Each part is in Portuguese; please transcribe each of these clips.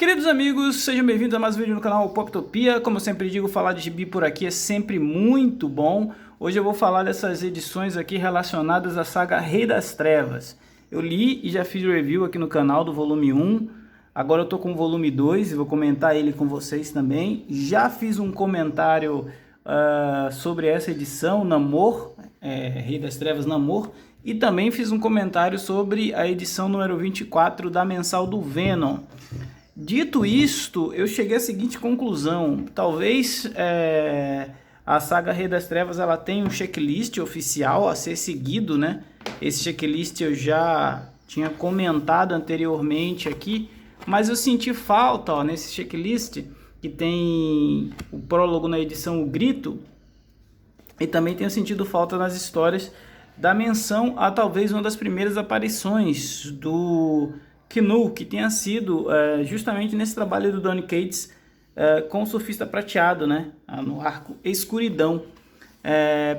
Queridos amigos, sejam bem-vindos a mais um vídeo no canal Poptopia. Como eu sempre digo, falar de gibi por aqui é sempre muito bom. Hoje eu vou falar dessas edições aqui relacionadas à saga Rei das Trevas. Eu li e já fiz review aqui no canal do volume 1. Agora eu tô com o volume 2 e vou comentar ele com vocês também. Já fiz um comentário sobre essa edição, Namor, Rei das Trevas Namor. E também fiz um comentário sobre a edição número 24 da mensal do Venom. Dito isto, eu cheguei à seguinte conclusão: talvez a saga Rei das Trevas ela tenha um checklist oficial a ser seguido, né? Esse checklist eu já tinha comentado anteriormente aqui, mas eu senti falta, ó, nesse checklist que tem o prólogo na edição O Grito, e também tenho sentido falta nas histórias da menção a talvez uma das primeiras aparições do Knu, que tenha sido justamente nesse trabalho do Donny Cates com o Surfista Prateado, né? No arco Escuridão.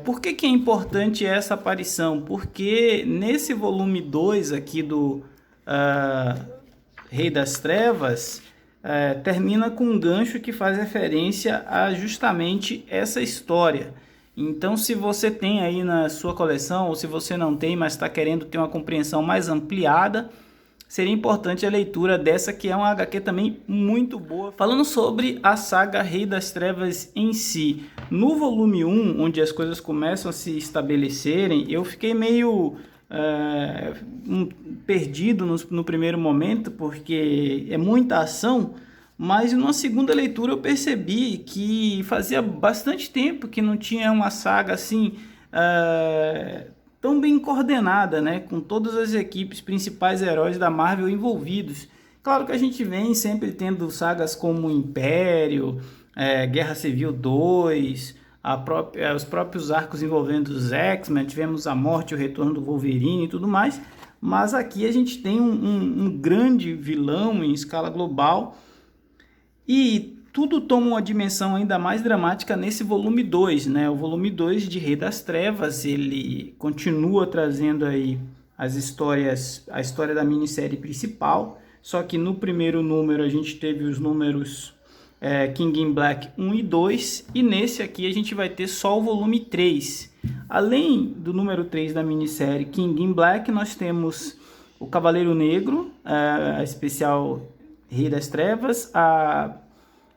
Por que é importante essa aparição? Porque nesse volume 2 aqui do Rei das Trevas, termina com um gancho que faz referência a justamente essa história. Então, se você tem aí na sua coleção, ou se você não tem, mas está querendo ter uma compreensão mais ampliada, seria importante a leitura dessa, que é uma HQ também muito boa. Falando sobre a saga Rei das Trevas em si, no volume 1, onde as coisas começam a se estabelecerem, eu fiquei meio perdido no primeiro momento, porque é muita ação, mas numa segunda leitura eu percebi que fazia bastante tempo que não tinha uma saga assim tão bem coordenada, né? Com todas as equipes principais heróis da Marvel envolvidos. Claro que a gente vem sempre tendo sagas como Império, Guerra Civil 2, os próprios arcos envolvendo os X-Men, tivemos a morte e o retorno do Wolverine e tudo mais, mas aqui a gente tem um grande vilão em escala global. E tudo toma uma dimensão ainda mais dramática nesse volume 2, né? O volume 2 de Rei das Trevas, ele continua trazendo aí a história da minissérie principal, só que no primeiro número a gente teve os números King in Black 1 e 2, e nesse aqui a gente vai ter só o volume 3. Além do número 3 da minissérie King in Black, nós temos o Cavaleiro Negro, a especial Rei das Trevas, a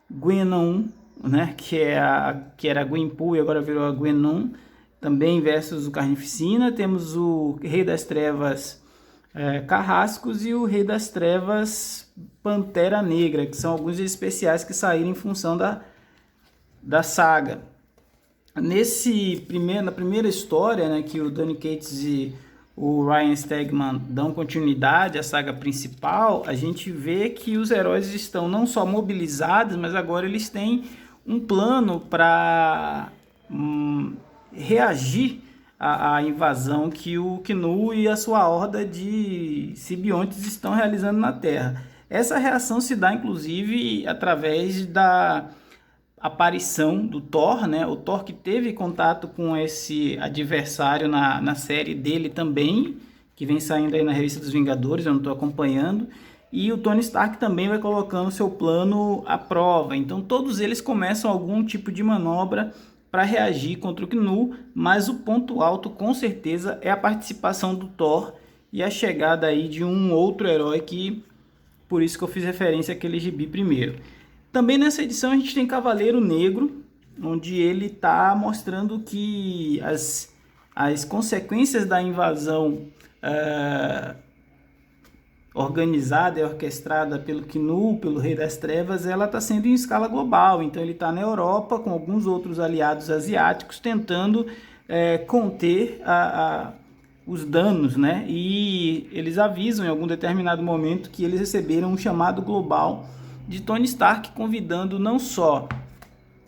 Gwenon, né, que era a Gwenpool e agora virou a Gwenon, também versus o Carnificina. Temos o Rei das Trevas Carrascos e o Rei das Trevas Pantera Negra, que são alguns especiais que saíram em função da saga. Na primeira história, né, que o Donny Cates e o Ryan Stegman dão continuidade à saga principal, a gente vê que os heróis estão não só mobilizados, mas agora eles têm um plano para reagir à invasão que o Knu e a sua horda de simbiontes estão realizando na Terra. Essa reação se dá, inclusive, através da aparição do Thor, né? O Thor que teve contato com esse adversário na série dele também, que vem saindo aí na revista dos Vingadores, eu não estou acompanhando, e o Tony Stark também vai colocando seu plano à prova. Então todos eles começam algum tipo de manobra para reagir contra o Knu, mas o ponto alto com certeza é a participação do Thor e a chegada aí de um outro herói, que por isso que eu fiz referência àquele gibi primeiro. Também nessa edição a gente tem Cavaleiro Negro, onde ele está mostrando que as consequências da invasão organizada e orquestrada pelo Knu, pelo Rei das Trevas, ela está sendo em escala global. Então ele está na Europa com alguns outros aliados asiáticos tentando conter os danos, né? E eles avisam em algum determinado momento que eles receberam um chamado global de Tony Stark, convidando não só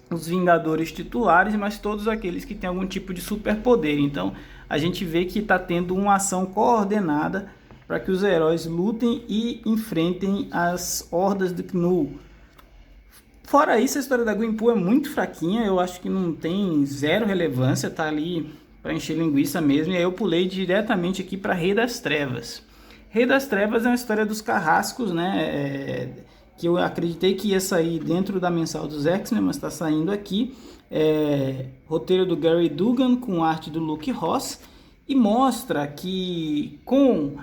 os Vingadores titulares, mas todos aqueles que têm algum tipo de superpoder. Então a gente vê que está tendo uma ação coordenada para que os heróis lutem e enfrentem as hordas do Knu. Fora isso, a história da Gwenpool é muito fraquinha, eu acho que não tem zero relevância, tá ali para encher linguiça mesmo, e aí eu pulei diretamente aqui para Rei das Trevas. Rei das Trevas é uma história dos Carrascos, né? que eu acreditei que ia sair dentro da mensal dos X-Men, mas está saindo aqui. Roteiro do Gary Duggan com arte do Luke Ross, e mostra que com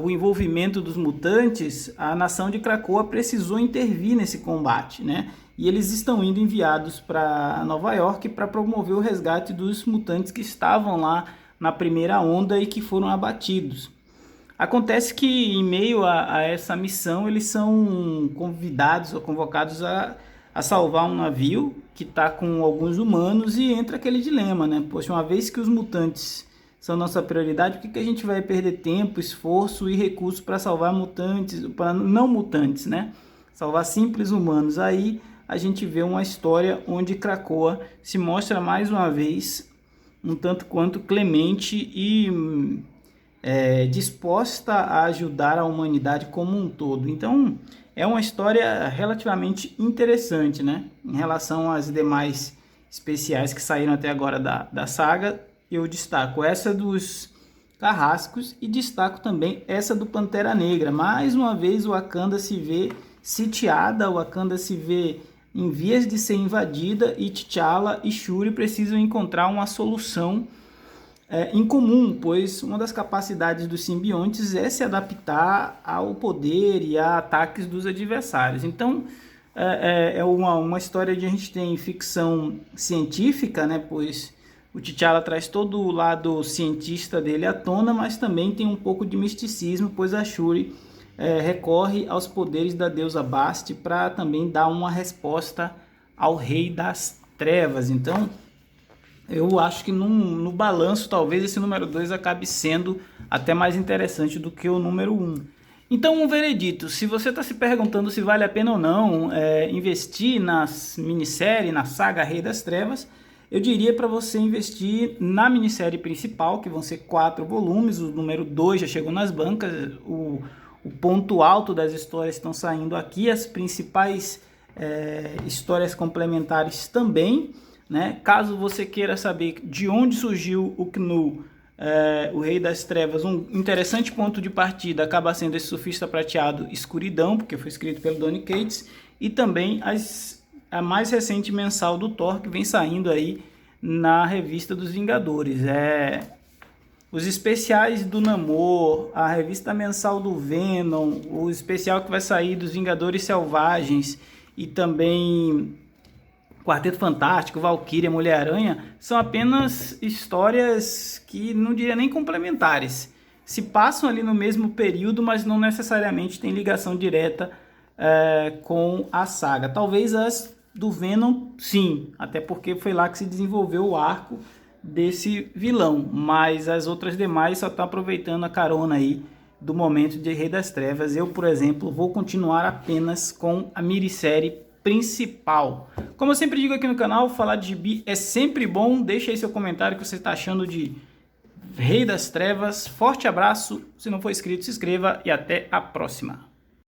o envolvimento dos mutantes, a nação de Krakoa precisou intervir nesse combate, né? E eles estão indo enviados para Nova York para promover o resgate dos mutantes que estavam lá na primeira onda e que foram abatidos. Acontece que em meio a essa missão eles são convidados ou convocados a salvar um navio que está com alguns humanos, e entra aquele dilema, né? Poxa, uma vez que os mutantes são nossa prioridade, por que a gente vai perder tempo, esforço e recursos para salvar mutantes, para não mutantes, né? Salvar simples humanos. Aí a gente vê uma história onde Krakoa se mostra mais uma vez um tanto quanto clemente e disposta a ajudar a humanidade como um todo. Então é uma história relativamente interessante, né? Em relação às demais especiais que saíram até agora da saga, eu destaco essa dos Carrascos e destaco também essa do Pantera Negra. Mais uma vez o Wakanda se vê sitiada, o Wakanda se vê em vias de ser invadida, e T'Challa e Shuri precisam encontrar uma solução em comum, pois uma das capacidades dos simbiontes é se adaptar ao poder e a ataques dos adversários. Então é uma história de a gente tem ficção científica, né? Pois o T'Challa traz todo o lado cientista dele à tona, mas também tem um pouco de misticismo, pois a Shuri recorre aos poderes da deusa Bast para também dar uma resposta ao Rei das Trevas. Então eu acho que no balanço talvez esse número 2 acabe sendo até mais interessante do que o número 1. Então, um veredito: se você está se perguntando se vale a pena ou não investir na minissérie, na saga Rei das Trevas, eu diria para você investir na minissérie principal, que vão ser 4 volumes, o número 2 já chegou nas bancas, o ponto alto das histórias estão saindo aqui, as principais histórias complementares também, né? Caso você queira saber de onde surgiu o Knu, o Rei das Trevas, um interessante ponto de partida acaba sendo esse Surfista Prateado Escuridão, porque foi escrito pelo Donny Cates, e também a mais recente mensal do Thor, que vem saindo aí na revista dos Vingadores. Os especiais do Namor, a revista mensal do Venom, o especial que vai sair dos Vingadores Selvagens, e também Quarteto Fantástico, Valkyria, Mulher-Aranha, são apenas histórias que não diria nem complementares. Se passam ali no mesmo período, mas não necessariamente tem ligação direta com a saga. Talvez as do Venom, sim, até porque foi lá que se desenvolveu o arco desse vilão, mas as outras demais só estão aproveitando a carona aí do momento de Rei das Trevas. Eu, por exemplo, vou continuar apenas com a minissérie principal. Como eu sempre digo aqui no canal, falar de gibi é sempre bom. Deixa aí seu comentário o que você está achando de Rei das Trevas. Forte abraço, se não for inscrito, se inscreva e até a próxima.